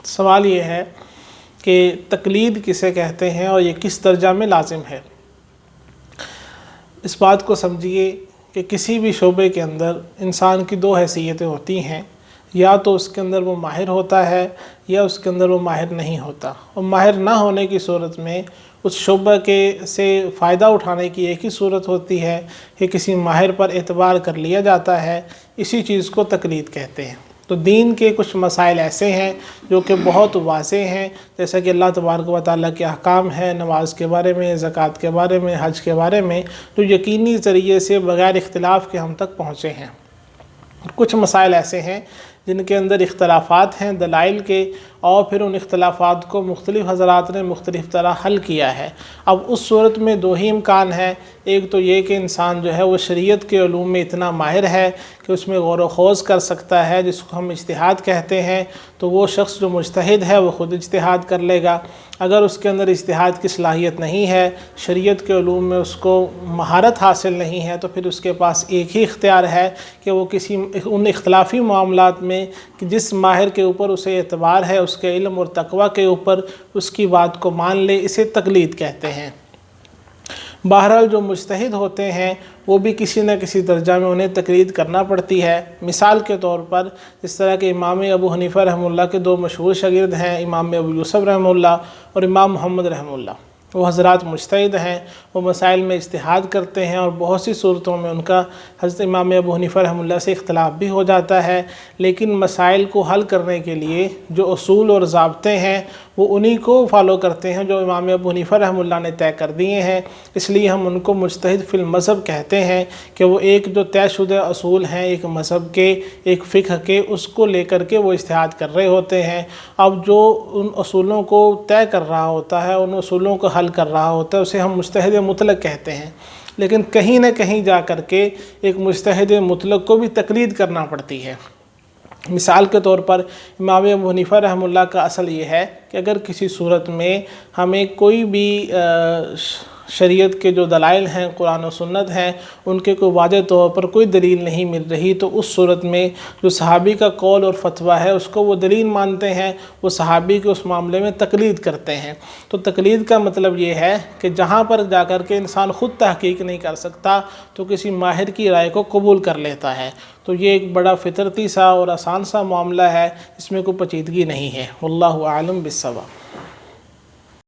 سوال یہ ہے کہ تقلید کسے کہتے ہیں اور یہ کس درجہ میں لازم ہے۔ اس بات کو سمجھیے کہ کسی بھی شعبے کے اندر انسان کی دو حیثیتیں ہوتی ہیں، یا تو اس کے اندر وہ ماہر ہوتا ہے یا اس کے اندر وہ ماہر نہیں ہوتا، اور ماہر نہ ہونے کی صورت میں اس شعبہ سے فائدہ اٹھانے کی ایک ہی صورت ہوتی ہے کہ کسی ماہر پر اعتبار کر لیا جاتا ہے، اسی چیز کو تقلید کہتے ہیں۔ تو دین کے کچھ مسائل ایسے ہیں جو کہ بہت واضح ہیں، جیسا کہ اللہ تبارک و تعالیٰ کے احکام ہیں، نماز کے بارے میں، زکوٰۃ کے بارے میں، حج کے بارے میں، جو یقینی ذریعے سے بغیر اختلاف کے ہم تک پہنچے ہیں۔ کچھ مسائل ایسے ہیں جن کے اندر اختلافات ہیں دلائل کے، اور پھر ان اختلافات کو مختلف حضرات نے مختلف طرح حل کیا ہے۔ اب اس صورت میں دو ہی امکان ہے، ایک تو یہ کہ انسان جو ہے وہ شریعت کے علوم میں اتنا ماہر ہے کہ اس میں غور و خوض کر سکتا ہے، جس کو ہم اجتہاد کہتے ہیں، تو وہ شخص جو مجتہد ہے وہ خود اجتہاد کر لے گا۔ اگر اس کے اندر اجتہاد کی صلاحیت نہیں ہے، شریعت کے علوم میں اس کو مہارت حاصل نہیں ہے، تو پھر اس کے پاس ایک ہی اختیار ہے کہ وہ کسی ان اختلافی معاملات میں کہ جس ماہر کے اوپر اسے اعتبار ہے، اس کے علم اور تقوی کے اوپر اس کی بات کو مان لے، اسے تقلید کہتے ہیں۔ بہرحال جو مجتہد ہوتے ہیں وہ بھی کسی نہ کسی درجہ میں انہیں تقلید کرنا پڑتی ہے۔ مثال کے طور پر اس طرح کہ امام ابو حنیفہ رحمہ اللہ کے دو مشہور شاگرد ہیں، امام ابو یوسف رحمہ اللہ اور امام محمد رحمہ اللہ۔ وہ حضرات مجتہد ہیں، وہ مسائل میں اجتہاد کرتے ہیں، اور بہت سی صورتوں میں ان کا حضرت امام ابو حنیفہ رحمہ اللہ سے اختلاف بھی ہو جاتا ہے، لیکن مسائل کو حل کرنے کے لیے جو اصول اور ضابطے ہیں وہ انہی کو فالو کرتے ہیں جو امام ابو حنیفہ رحمہ اللہ نے طے کر دیے ہیں۔ اس لیے ہم ان کو مجتہد فی المذہب کہتے ہیں کہ وہ ایک جو طے شدہ اصول ہیں ایک مذہب کے، ایک فقہ کے، اس کو لے کر کے وہ اجتہاد کر رہے ہوتے ہیں۔ اب جو ان اصولوں کو طے کر رہا ہوتا ہے، ان اصولوں کو حل کر رہا ہوتا ہے، اسے ہم مجتہد مطلق کہتے ہیں۔ لیکن کہیں نہ کہیں جا کر کے ایک مجتہد مطلق کو بھی تقلید کرنا پڑتی ہے۔ مثال کے طور پر امام ابو حنیفہ رحمہ اللہ کا اصل یہ ہے کہ اگر کسی صورت میں ہمیں کوئی بھی شریعت کے جو دلائل ہیں، قرآن و سنت ہیں، ان کے کوئی واضح طور پر کوئی دلیل نہیں مل رہی، تو اس صورت میں جو صحابی کا قول اور فتویٰ ہے اس کو وہ دلیل مانتے ہیں، وہ صحابی کے اس معاملے میں تقلید کرتے ہیں۔ تو تقلید کا مطلب یہ ہے کہ جہاں پر جا کر کے انسان خود تحقیق نہیں کر سکتا تو کسی ماہر کی رائے کو قبول کر لیتا ہے۔ تو یہ ایک بڑا فطرتی سا اور آسان سا معاملہ ہے، اس میں کوئی پیچیدگی نہیں ہے۔ واللہ اعلم بالصواب۔